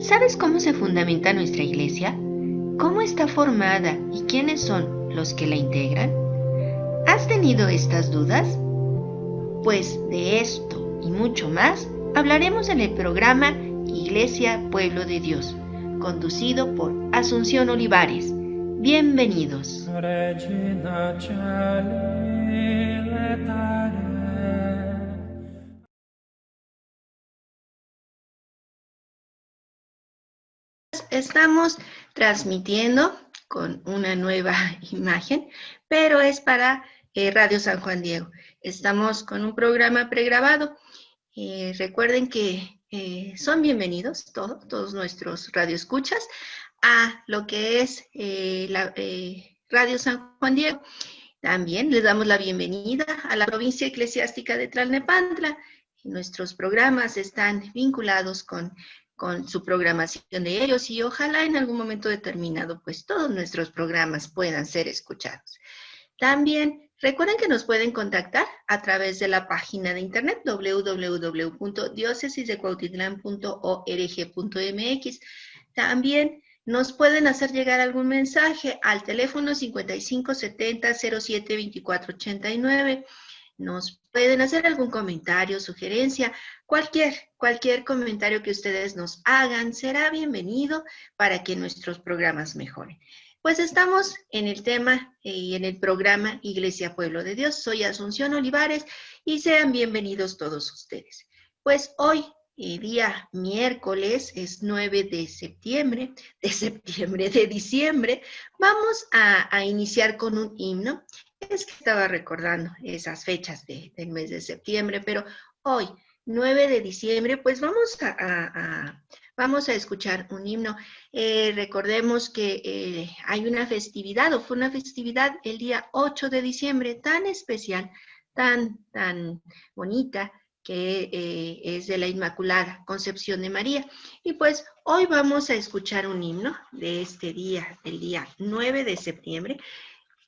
¿Sabes cómo se fundamenta nuestra iglesia? ¿Cómo está formada y quiénes son los que la integran? ¿Has tenido estas dudas? Pues de esto y mucho más hablaremos en el programa Iglesia Pueblo de Dios, conducido por Asunción Olivares. Bienvenidos. Estamos transmitiendo con una nueva imagen, pero es para Radio San Juan Diego. Estamos con un programa pregrabado. Recuerden que son bienvenidos todos nuestros radioescuchas a lo que es Radio San Juan Diego. También les damos la bienvenida a la provincia eclesiástica de Tlalnepantla. Nuestros programas están vinculados con su programación de ellos y ojalá en algún momento determinado pues todos nuestros programas puedan ser escuchados. También recuerden que nos pueden contactar a través de la página de internet www.diocesisdecuautitlán.org.mx. También nos pueden hacer llegar algún mensaje al teléfono 5570-072489. Nos pueden hacer algún comentario, sugerencia, cualquier comentario que ustedes nos hagan será bienvenido para que nuestros programas mejoren. Pues estamos en el tema y en el programa Iglesia Pueblo de Dios. Soy Asunción Olivares y sean bienvenidos todos ustedes. Pues hoy, día miércoles, es 9 de diciembre, vamos a iniciar con un himno. Es que estaba recordando esas fechas del mes de septiembre, pero hoy, 9 de diciembre, pues vamos a escuchar un himno. Recordemos que hay una festividad, o fue una festividad el día 8 de diciembre, tan especial, tan bonita, que es de la Inmaculada Concepción de María. Y pues hoy vamos a escuchar un himno de este día, el día 9 de septiembre,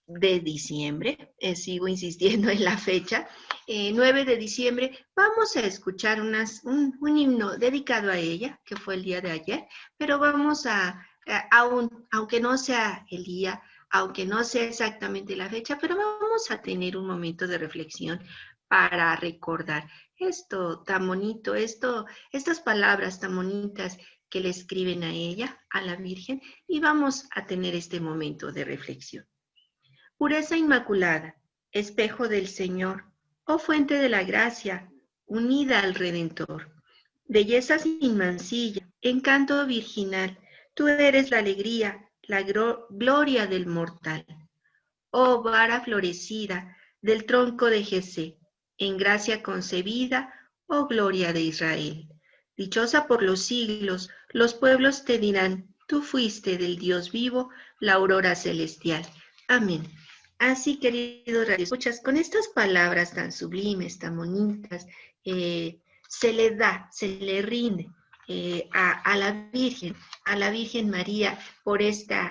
de diciembre, sigo insistiendo en la fecha, 9 de diciembre, vamos a escuchar un himno dedicado a ella, que fue el día de ayer, pero vamos aunque no sea el día, aunque no sea exactamente la fecha, pero vamos a tener un momento de reflexión para recordar esto tan bonito, estas palabras tan bonitas que le escriben a ella, a la Virgen, y vamos a tener este momento de reflexión. Pureza inmaculada, espejo del Señor, oh fuente de la gracia, unida al Redentor. Belleza sin mancilla, encanto virginal, tú eres la alegría, la gloria del mortal. Oh vara florecida del tronco de Jesé, en gracia concebida, oh gloria de Israel. Dichosa por los siglos, los pueblos te dirán, tú fuiste del Dios vivo, la aurora celestial. Amén. Así, queridos radioescuchas, con estas palabras tan sublimes, tan bonitas, se le rinde a la Virgen María por esta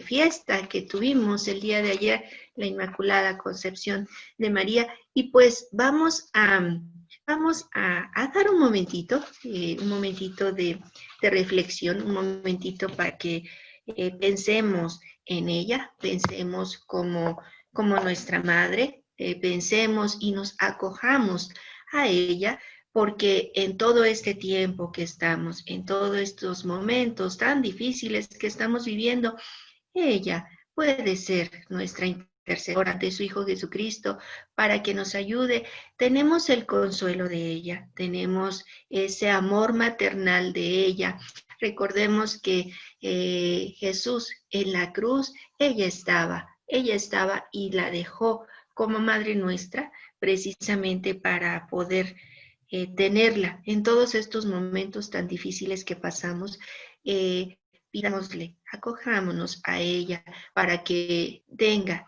fiesta que tuvimos el día de ayer, la Inmaculada Concepción de María, y pues vamos a dar un momentito de reflexión, un momentito para que pensemos en ella, pensemos como nuestra madre, pensemos y nos acojamos a ella, porque en todo este tiempo que estamos, en todos estos momentos tan difíciles que estamos viviendo, ella puede ser nuestra intercesora ante su Hijo Jesucristo para que nos ayude. Tenemos el consuelo de ella, tenemos ese amor maternal de ella. Recordemos que Jesús en la cruz, ella estaba y la dejó como Madre nuestra, precisamente para poder tenerla en todos estos momentos tan difíciles que pasamos. Pidámosle, acojámonos a ella para que tenga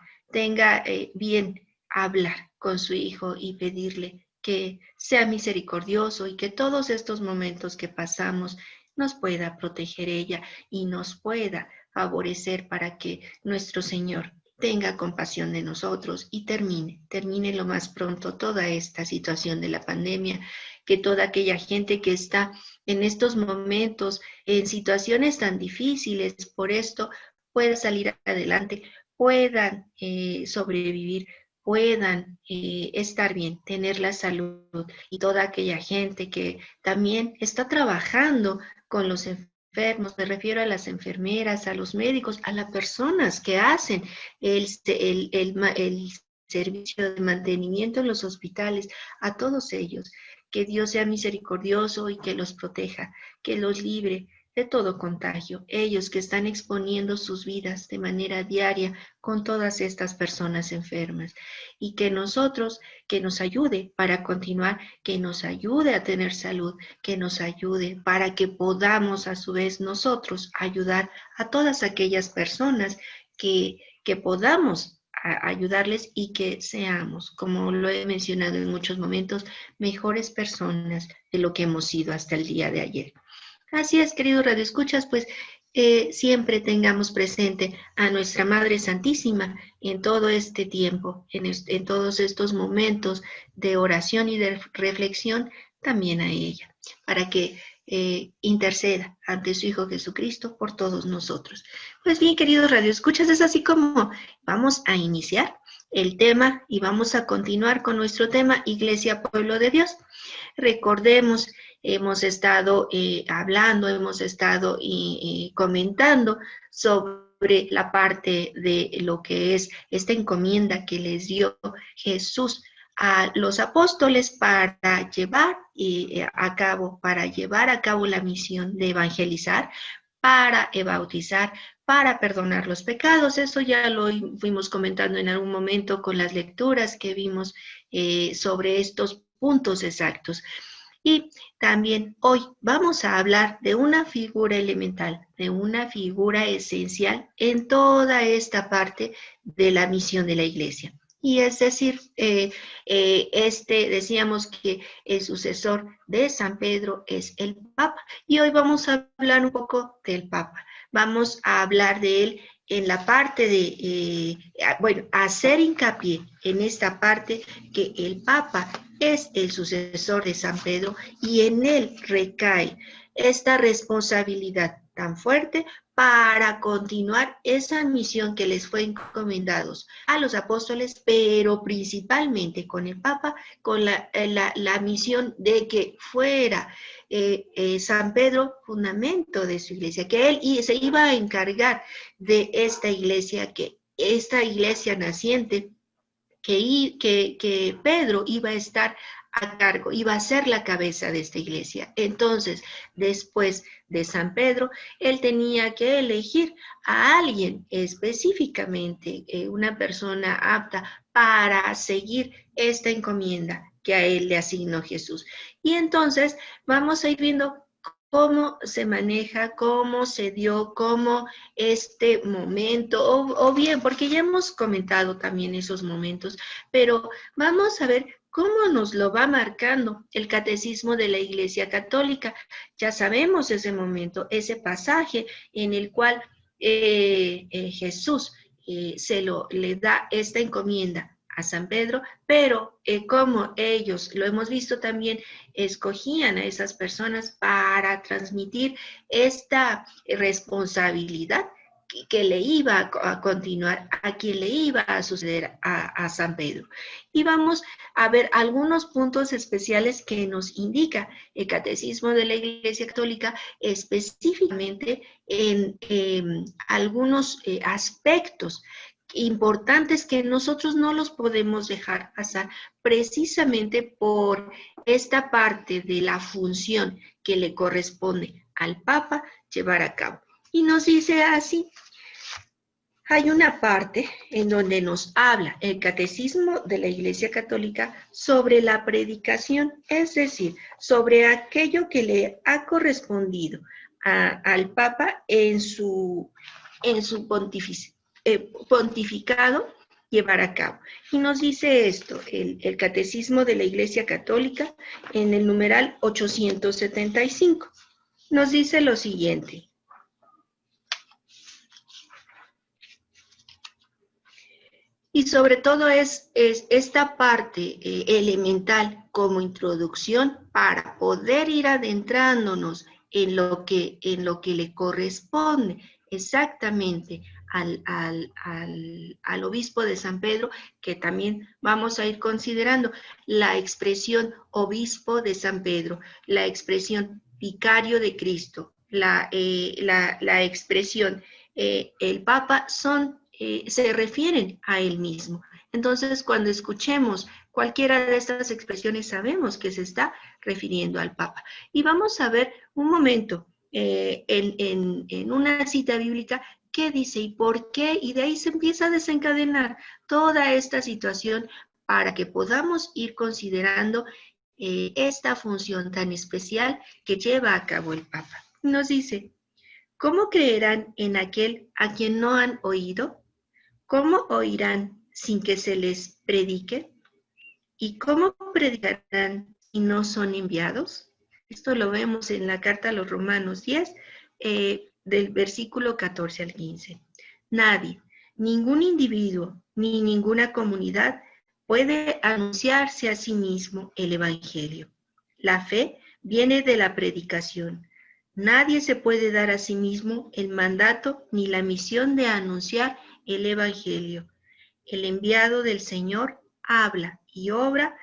bien hablar con su Hijo y pedirle que sea misericordioso y que todos estos momentos que pasamos nos pueda proteger ella y nos pueda favorecer para que nuestro Señor tenga compasión de nosotros y termine lo más pronto toda esta situación de la pandemia que toda aquella gente que está en estos momentos en situaciones tan difíciles por esto pueda salir adelante, puedan sobrevivir, puedan estar bien, tener la salud, y toda aquella gente que también está trabajando con los enfermos, me refiero a las enfermeras, a los médicos, a las personas que hacen el servicio de mantenimiento en los hospitales, a todos ellos. Que Dios sea misericordioso y que los proteja, que los libre de todo contagio. Ellos que están exponiendo sus vidas de manera diaria con todas estas personas enfermas. Y que nosotros, que nos ayude para continuar, que nos ayude a tener salud, que nos ayude para que podamos a su vez nosotros ayudar a todas aquellas personas que podamos ayudarles y que seamos, como lo he mencionado en muchos momentos, mejores personas de lo que hemos sido hasta el día de ayer. Así es, queridos radioescuchas, pues siempre tengamos presente a nuestra Madre Santísima en todo este tiempo, en todos estos momentos de oración y de reflexión, también a ella, para que interceda ante su Hijo Jesucristo por todos nosotros. Pues bien, queridos radioescuchas, es así como vamos a iniciar el tema y vamos a continuar con nuestro tema Iglesia, Pueblo de Dios. Recordemos, hemos estado hablando, hemos estado comentando sobre la parte de lo que es esta encomienda que les dio Jesús a los apóstoles para llevar a cabo la misión de evangelizar, para bautizar, para perdonar los pecados. Eso ya lo fuimos comentando en algún momento con las lecturas que vimos sobre estos puntos exactos. Y también hoy vamos a hablar de una figura elemental, de una figura esencial en toda esta parte de la misión de la Iglesia. Y es decir, decíamos que el sucesor de San Pedro es el Papa. Y hoy vamos a hablar un poco del Papa. Vamos a hablar de él en la parte de, hacer hincapié en esta parte que el Papa es el sucesor de San Pedro y en él recae esta responsabilidad tan fuerte para continuar esa misión que les fue encomendados a los apóstoles, pero principalmente con el Papa, con la misión de que fuera San Pedro fundamento de su iglesia, que él se iba a encargar de esta iglesia naciente, que Pedro iba a estar a cargo, iba a ser la cabeza de esta iglesia. Entonces, después de San Pedro, él tenía que elegir a alguien específicamente, una persona apta para seguir esta encomienda que a él le asignó Jesús. Y entonces vamos a ir viendo cómo se maneja, cómo se dio, cómo este momento, o bien, porque ya hemos comentado también esos momentos, pero vamos a ver cómo nos lo va marcando el Catecismo de la Iglesia Católica. Ya sabemos ese momento, ese pasaje en el cual Jesús le da esta encomienda a San Pedro, pero como ellos, lo hemos visto también, escogían a esas personas para transmitir esta responsabilidad que le iba a continuar, a quien le iba a suceder a San Pedro. Y vamos a ver algunos puntos especiales que nos indica el Catecismo de la Iglesia Católica, específicamente en algunos aspectos importantes que nosotros no los podemos dejar pasar, precisamente por esta parte de la función que le corresponde al Papa llevar a cabo. Y nos dice así: hay una parte en donde nos habla el Catecismo de la Iglesia Católica sobre la predicación, es decir, sobre aquello que le ha correspondido al Papa en su pontificado llevar a cabo. Y nos dice esto, el Catecismo de la Iglesia Católica, en el numeral 875. Nos dice lo siguiente: Y sobre todo es esta parte elemental como introducción para poder ir adentrándonos en lo que le corresponde exactamente al obispo de San Pedro, que también vamos a ir considerando la expresión obispo de San Pedro, la expresión vicario de Cristo, la expresión el Papa se refieren a él mismo. Entonces, cuando escuchemos cualquiera de estas expresiones, sabemos que se está refiriendo al Papa. Y vamos a ver un momento en una cita bíblica qué dice y por qué, y de ahí se empieza a desencadenar toda esta situación para que podamos ir considerando esta función tan especial que lleva a cabo el Papa. Nos dice, ¿cómo creerán en aquel a quien no han oído? ¿Cómo oirán sin que se les predique? ¿Y cómo predicarán si no son enviados? Esto lo vemos en la carta a los Romanos 10, del versículo 14 al 15. Nadie, ningún individuo, ni ninguna comunidad puede anunciarse a sí mismo el Evangelio. La fe viene de la predicación. Nadie se puede dar a sí mismo el mandato ni la misión de anunciar el Evangelio. El enviado del Señor habla y obra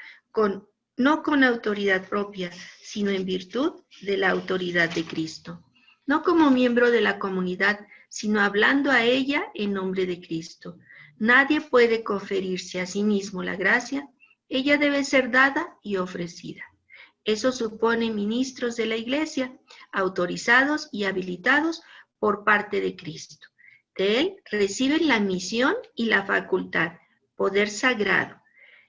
no con autoridad propia, sino en virtud de la autoridad de Cristo. No como miembro de la comunidad, sino hablando a ella en nombre de Cristo. Nadie puede conferirse a sí mismo la gracia, ella debe ser dada y ofrecida. Eso supone ministros de la Iglesia, autorizados y habilitados por parte de Cristo. De él reciben la misión y la facultad, poder sagrado,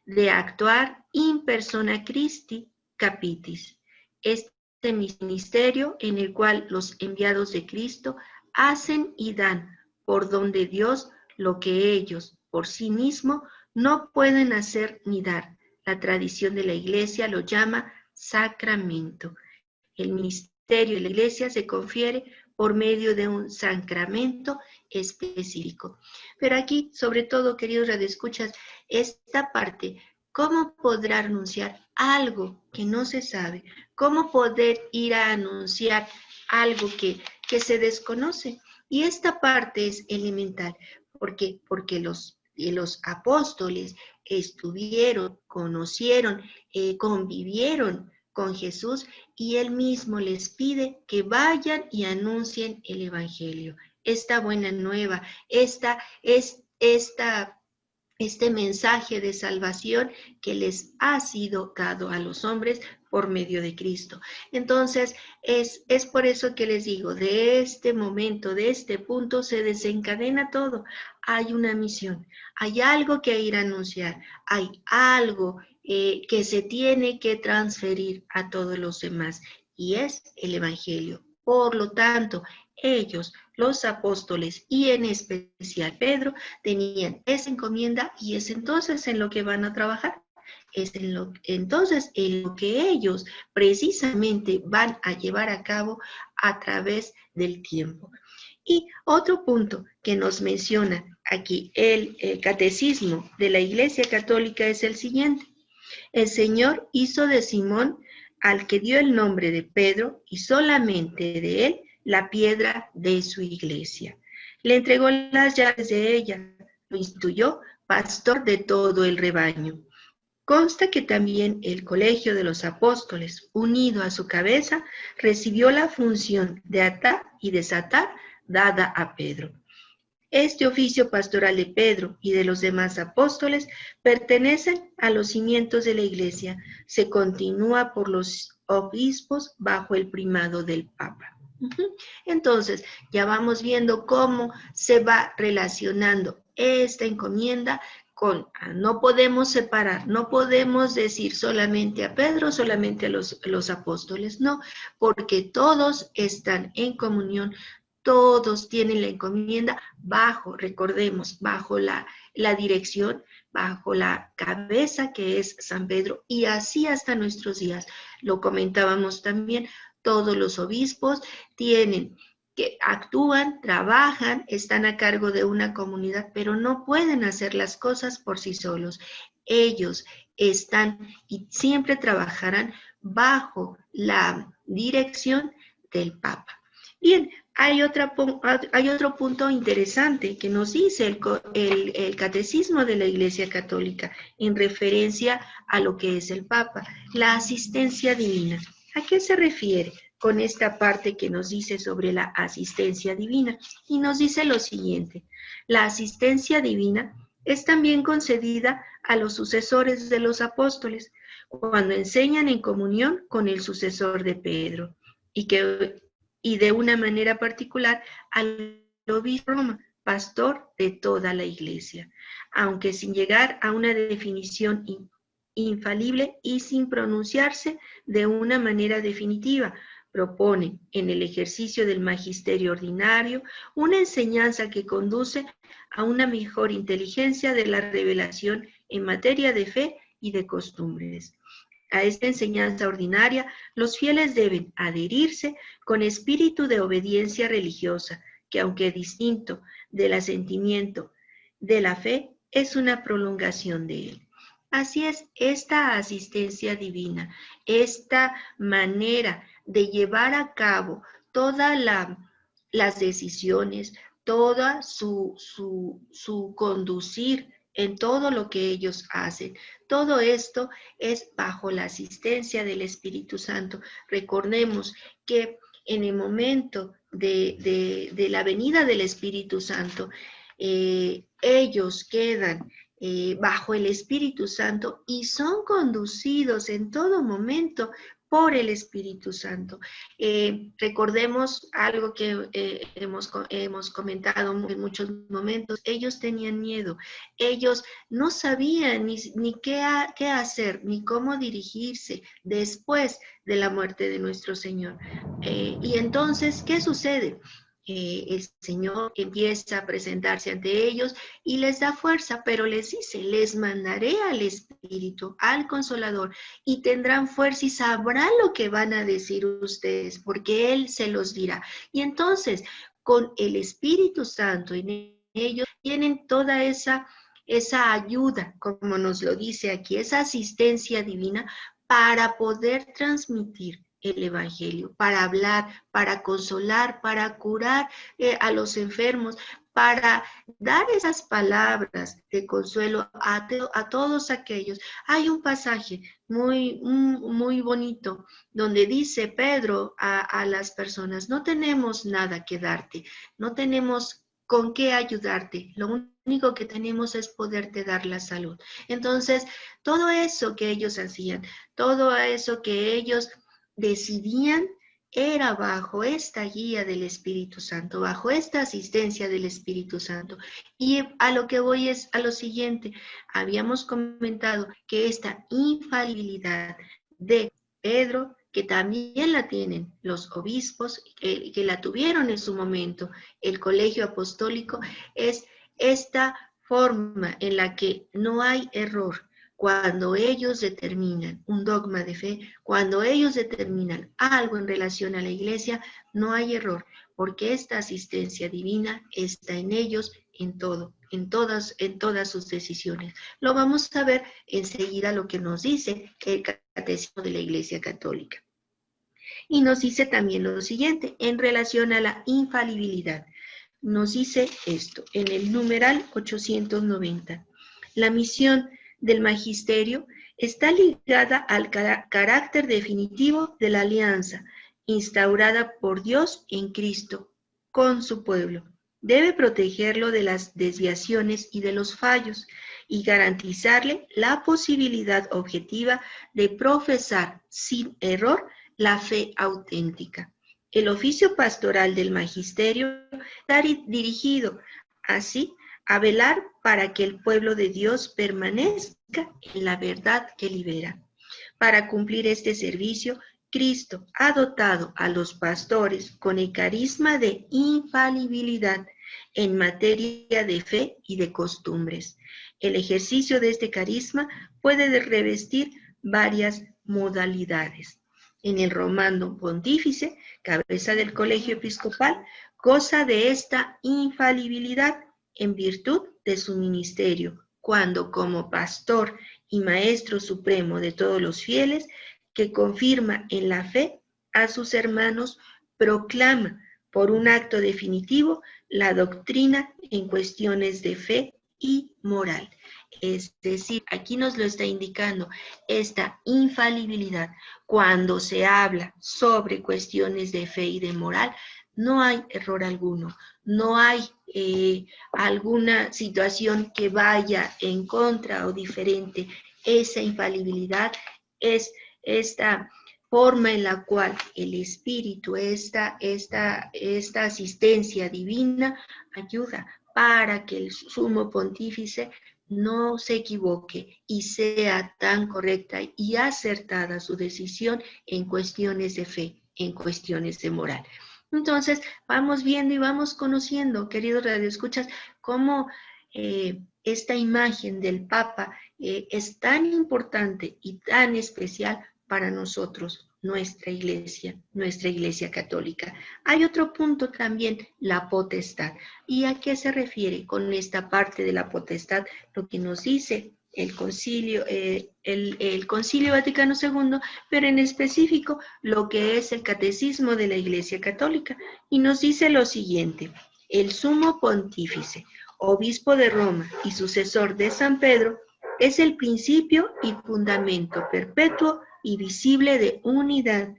de actuar in persona Christi capitis. Este ministerio en el cual los enviados de Cristo hacen y dan por don de Dios lo que ellos por sí mismos no pueden hacer ni dar. La tradición de la Iglesia lo llama sacramento. El ministerio de la Iglesia se confiere por medio de un sacramento específico. Pero aquí, sobre todo, queridos radioescuchas, esta parte, ¿cómo podrá anunciar algo que no se sabe? ¿Cómo poder ir a anunciar algo que se desconoce? Y esta parte es elemental. ¿Por qué? Porque los apóstoles estuvieron, conocieron, convivieron con Jesús y él mismo les pide que vayan y anuncien el Evangelio. Esta buena nueva, este mensaje de salvación que les ha sido dado a los hombres por medio de Cristo. Entonces, es por eso que les digo, de este momento, de este punto, se desencadena todo. Hay una misión, hay algo que ir a anunciar, hay algo que se tiene que transferir a todos los demás, y es el Evangelio. Por lo tanto, ellos, los apóstoles, y en especial Pedro, tenían esa encomienda y es entonces en lo que van a trabajar. Entonces en lo que ellos precisamente van a llevar a cabo a través del tiempo. Y otro punto que nos menciona aquí el Catecismo de la Iglesia Católica es el siguiente. El Señor hizo de Simón, al que dio el nombre de Pedro, y solamente de él, la piedra de su iglesia. Le entregó las llaves de ella, lo instituyó pastor de todo el rebaño. Consta que también el colegio de los apóstoles, unido a su cabeza, recibió la función de atar y desatar dada a Pedro. Este oficio pastoral de Pedro y de los demás apóstoles pertenecen a los cimientos de la Iglesia. Se continúa por los obispos bajo el primado del Papa. Entonces, ya vamos viendo cómo se va relacionando esta encomienda con, no podemos separar, no podemos decir solamente a Pedro, solamente a los apóstoles, no, porque todos están en comunión, todos tienen la encomienda bajo, recordemos, bajo la dirección, bajo la cabeza que es San Pedro, y así hasta nuestros días. Lo comentábamos también, todos los obispos tienen que actúan, trabajan, están a cargo de una comunidad, pero no pueden hacer las cosas por sí solos. Ellos están y siempre trabajarán bajo la dirección del Papa. Bien, hay otro punto interesante que nos dice el Catecismo de la Iglesia Católica en referencia a lo que es el Papa, la asistencia divina. ¿A qué se refiere con esta parte que nos dice sobre la asistencia divina? Y nos dice lo siguiente: la asistencia divina es también concedida a los sucesores de los apóstoles cuando enseñan en comunión con el sucesor de Pedro y de una manera particular al obispo de Roma, pastor de toda la iglesia, aunque sin llegar a una definición infalible y sin pronunciarse de una manera definitiva. Propone en el ejercicio del magisterio ordinario una enseñanza que conduce a una mejor inteligencia de la revelación en materia de fe y de costumbres. A esta enseñanza ordinaria, los fieles deben adherirse con espíritu de obediencia religiosa, que aunque distinto del asentimiento de la fe, es una prolongación de él. Así es, esta asistencia divina, esta manera de llevar a cabo todas las decisiones, toda su conducir en todo lo que ellos hacen. Todo esto es bajo la asistencia del Espíritu Santo. Recordemos que en el momento de la venida del Espíritu Santo, ellos quedan bajo el Espíritu Santo y son conducidos en todo momento por el Espíritu Santo. Recordemos algo que hemos comentado en muchos momentos: ellos tenían miedo, ellos no sabían ni qué hacer, ni cómo dirigirse después de la muerte de nuestro Señor. Y entonces, ¿qué sucede? El Señor empieza a presentarse ante ellos y les da fuerza, pero les dice: les mandaré al Espíritu, al Consolador, y tendrán fuerza y sabrán lo que van a decir ustedes, porque Él se los dirá. Y entonces, con el Espíritu Santo en ellos, tienen toda esa ayuda, como nos lo dice aquí, esa asistencia divina para poder transmitir el Evangelio, para hablar, para consolar, para curar a los enfermos, para dar esas palabras de consuelo a todos aquellos. Hay un pasaje muy bonito donde dice Pedro a las personas: no tenemos nada que darte, no tenemos con qué ayudarte, lo único que tenemos es poderte dar la salud. Entonces, todo eso que ellos hacían, todo eso que ellos decidían, era bajo esta guía del Espíritu Santo, bajo esta asistencia del Espíritu Santo. Y a lo que voy es a lo siguiente: habíamos comentado que esta infalibilidad de Pedro, que también la tienen los obispos, que la tuvieron en su momento el colegio apostólico, es esta forma en la que no hay error. Cuando ellos determinan un dogma de fe, cuando ellos determinan algo en relación a la iglesia, no hay error, porque esta asistencia divina está en ellos en todo, en todas sus decisiones. Lo vamos a ver enseguida lo que nos dice el Catecismo de la Iglesia Católica. Y nos dice también lo siguiente en relación a la infalibilidad. Nos dice esto en el numeral 890. La misión del magisterio está ligada al carácter definitivo de la alianza instaurada por Dios en Cristo con su pueblo. Debe protegerlo de las desviaciones y de los fallos y garantizarle la posibilidad objetiva de profesar sin error la fe auténtica. El oficio pastoral del magisterio está dirigido así a velar para que el pueblo de Dios permanezca en la verdad que libera. Para cumplir este servicio, Cristo ha dotado a los pastores con el carisma de infalibilidad en materia de fe y de costumbres. El ejercicio de este carisma puede revestir varias modalidades. En el Romano Pontífice, cabeza del colegio episcopal, goza de esta infalibilidad en virtud de su ministerio, cuando como pastor y maestro supremo de todos los fieles, que confirma en la fe a sus hermanos, proclama por un acto definitivo la doctrina en cuestiones de fe y moral. Es decir, aquí nos lo está indicando esta infalibilidad. Cuando se habla sobre cuestiones de fe y de moral, no hay error alguno, no hay alguna situación que vaya en contra o diferente. Esa infalibilidad es esta forma en la cual el Espíritu, esta asistencia divina ayuda para que el sumo pontífice no se equivoque y sea tan correcta y acertada su decisión en cuestiones de fe, en cuestiones de moral. Entonces, vamos viendo y vamos conociendo, queridos radioescuchas, cómo esta imagen del Papa es tan importante y tan especial para nosotros, nuestra iglesia católica. Hay otro punto también, la potestad. ¿Y a qué se refiere con esta parte de la potestad? Lo que nos dice el Concilio Vaticano II, pero en específico lo que es el Catecismo de la Iglesia Católica. Y nos dice lo siguiente: el sumo pontífice, obispo de Roma y sucesor de San Pedro, es el principio y fundamento perpetuo y visible de unidad,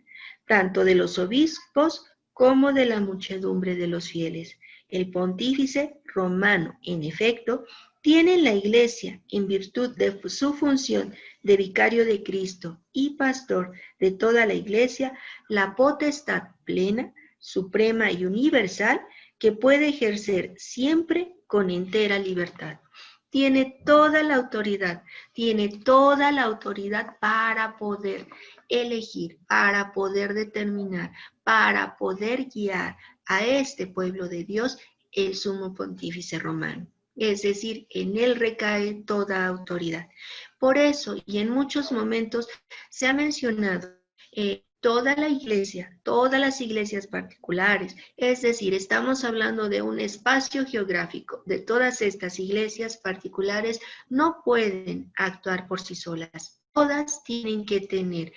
tanto de los obispos como de la muchedumbre de los fieles. El pontífice romano, en efecto, tiene en la Iglesia, en virtud de su función de vicario de Cristo y pastor de toda la Iglesia, la potestad plena, suprema y universal que puede ejercer siempre con entera libertad. Tiene toda la autoridad para poder elegir, para poder determinar, para poder guiar a este pueblo de Dios, el sumo pontífice romano. Es decir, en él recae toda autoridad. Por eso, y en muchos momentos se ha mencionado toda la iglesia, todas las iglesias particulares, es decir, estamos hablando de un espacio geográfico, de todas estas iglesias particulares no pueden actuar por sí solas, todas tienen que tener,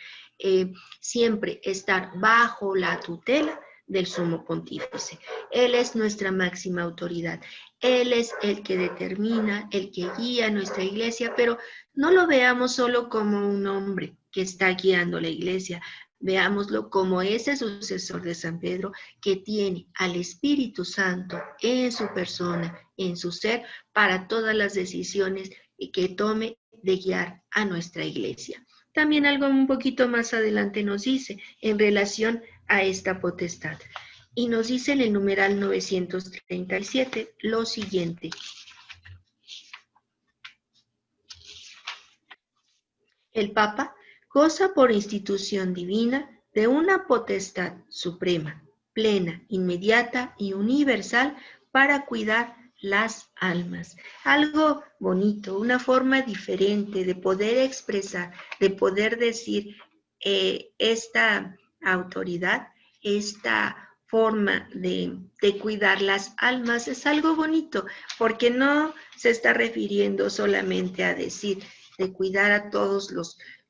siempre estar bajo la tutela del sumo pontífice. Él es nuestra máxima autoridad, él es el que determina, el que guía nuestra iglesia, pero no lo veamos solo como un hombre que está guiando la iglesia, veámoslo como ese sucesor de San Pedro que tiene al Espíritu Santo en su persona, en su ser, para todas las decisiones que tome de guiar a nuestra iglesia. También algo un poquito más adelante nos dice en relación a esta potestad. Y nos dice en el numeral 937 lo siguiente: el Papa goza por institución divina de una potestad suprema, plena, inmediata y universal para cuidar las almas. Algo bonito, una forma diferente de poder expresar, de poder decir esta autoridad, esta forma de cuidar las almas es algo bonito, porque no se está refiriendo solamente a decir de cuidar a todos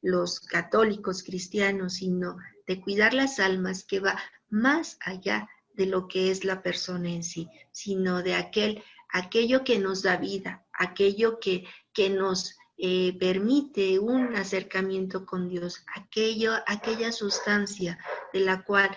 los católicos cristianos, sino de cuidar las almas, que va más allá de lo que es la persona en sí, sino de aquello que nos da vida, aquello que nos permite un acercamiento con Dios, aquella sustancia de la cual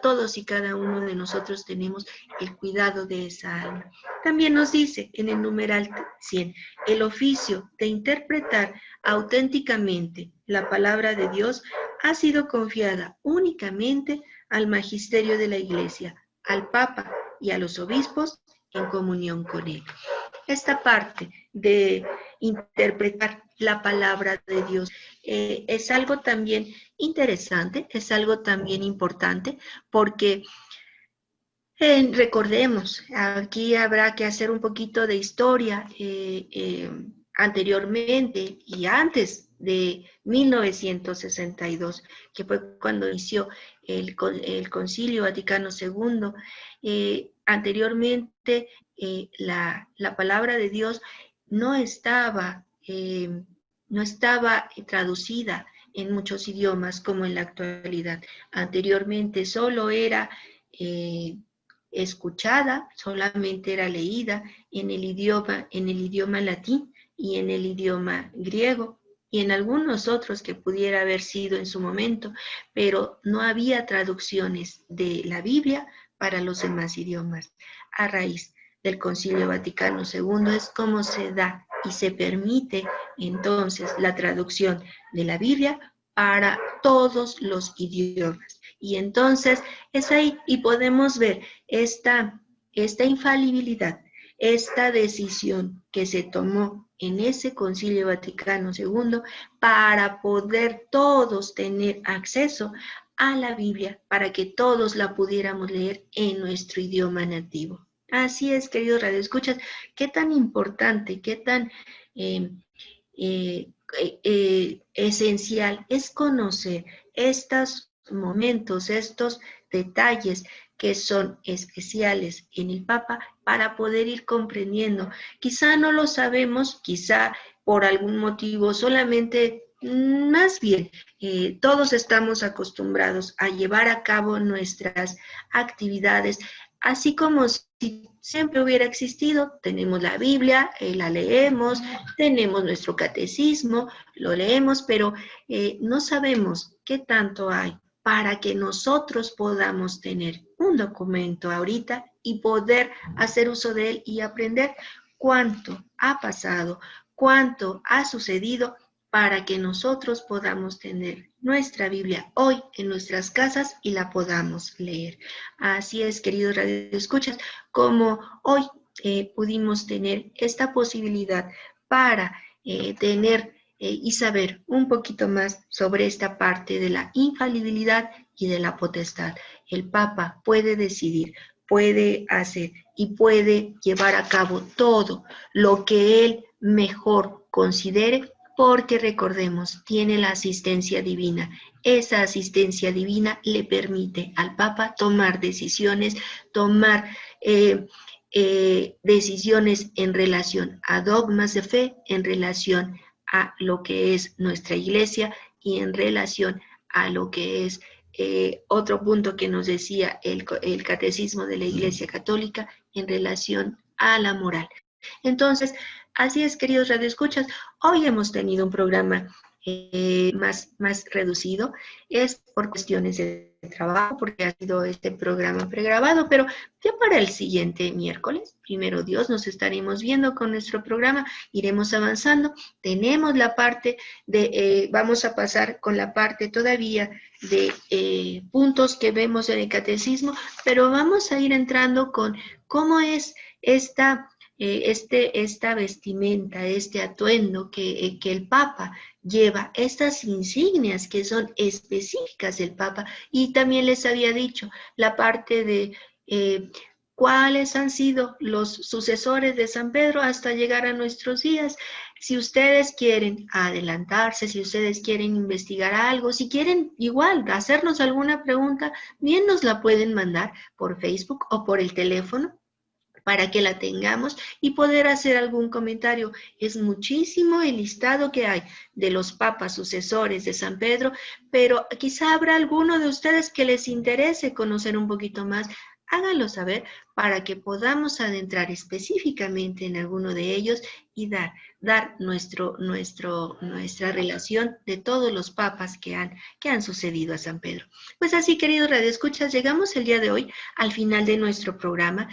todos y cada uno de nosotros tenemos el cuidado de esa alma. También nos dice en el numeral 100, el oficio de interpretar auténticamente la palabra de Dios ha sido confiada únicamente al magisterio de la Iglesia, al Papa y a los obispos en comunión con él. Esta parte de interpretar la palabra de Dios es algo también interesante, es algo también importante, porque recordemos, aquí habrá que hacer un poquito de historia anteriormente y antes de 1962, que fue cuando inició el Concilio Vaticano II. Anteriormente, la palabra de Dios no estaba traducida en muchos idiomas como en la actualidad. Anteriormente solo era escuchada, solamente era leída en el idioma latín y en el idioma griego y en algunos otros que pudiera haber sido en su momento, pero no había traducciones de la Biblia para los demás idiomas. A raíz del Concilio Vaticano II es como se da y se permite entonces la traducción de la Biblia para todos los idiomas. Y entonces es ahí y podemos ver esta infalibilidad, esta decisión que se tomó en ese Concilio Vaticano II para poder todos tener acceso a la Biblia, para que todos la pudiéramos leer en nuestro idioma nativo. Así es, queridos radioescuchas, qué tan importante, qué tan esencial es conocer estos momentos, estos detalles que son especiales en el Papa para poder ir comprendiendo. Quizá no lo sabemos, quizá por algún motivo solamente, más bien, todos estamos acostumbrados a llevar a cabo nuestras actividades, así como si siempre hubiera existido. Tenemos la Biblia, la leemos, tenemos nuestro catecismo, lo leemos, pero no sabemos qué tanto hay para que nosotros podamos tener un documento ahorita y poder hacer uso de él y aprender cuánto ha pasado, cuánto ha sucedido para que nosotros podamos tener nuestra Biblia hoy en nuestras casas y la podamos leer. Así es, queridos radioescuchas, como hoy pudimos tener esta posibilidad para tener y saber un poquito más sobre esta parte de la infalibilidad y de la potestad. El Papa puede decidir, puede hacer y puede llevar a cabo todo lo que él mejor considere, porque recordemos, tiene la asistencia divina. Esa asistencia divina le permite al Papa tomar decisiones, tomar decisiones en relación a dogmas de fe, en relación a lo que es nuestra iglesia y en relación a lo que es otro punto que nos decía el catecismo de la Iglesia Católica en relación a la moral. Entonces, así es, queridos radioescuchas, hoy hemos tenido un programa más reducido, es por cuestiones de trabajo, porque ha sido este programa pregrabado, pero ya para el siguiente miércoles, primero Dios, nos estaremos viendo con nuestro programa, iremos avanzando, tenemos la parte de, vamos a pasar con la parte todavía de puntos que vemos en el catecismo, pero vamos a ir entrando con cómo es esta vestimenta, este atuendo que el Papa lleva, estas insignias que son específicas del Papa. Y también les había dicho la parte de cuáles han sido los sucesores de San Pedro hasta llegar a nuestros días. Si ustedes quieren adelantarse, si ustedes quieren investigar algo, si quieren igual hacernos alguna pregunta, bien nos la pueden mandar por Facebook o por el teléfono, para que la tengamos y poder hacer algún comentario. Es muchísimo el listado que hay de los papas sucesores de San Pedro, pero quizá habrá alguno de ustedes que les interese conocer un poquito más. Háganlo saber para que podamos adentrar específicamente en alguno de ellos y dar nuestra relación de todos los papas que han sucedido a San Pedro. Pues así, queridos radioescuchas, llegamos el día de hoy al final de nuestro programa.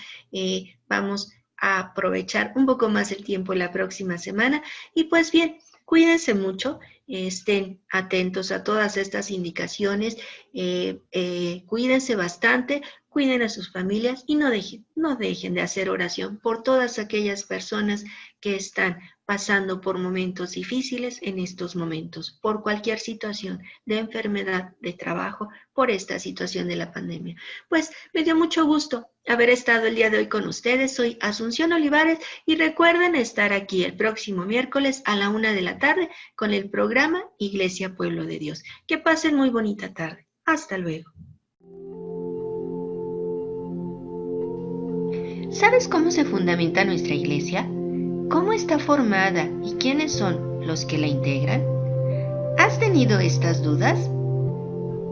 Vamos a aprovechar un poco más el tiempo la próxima semana y pues bien, cuídense mucho, estén atentos a todas estas indicaciones, cuídense bastante, cuiden a sus familias y no dejen de hacer oración por todas aquellas personas que están pasando por momentos difíciles en estos momentos, por cualquier situación de enfermedad, de trabajo, por esta situación de la pandemia. Pues me dio mucho gusto haber estado el día de hoy con ustedes. Soy Asunción Olivares y recuerden estar aquí el próximo miércoles a la 1 de la tarde con el programa Iglesia Pueblo de Dios. Que pasen muy bonita tarde. Hasta luego. ¿Sabes cómo se fundamenta nuestra iglesia? ¿Cómo está formada y quiénes son los que la integran? ¿Has tenido estas dudas?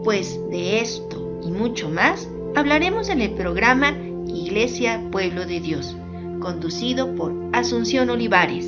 Pues de esto y mucho más hablaremos en el programa Iglesia Pueblo de Dios, conducido por Asunción Olivares.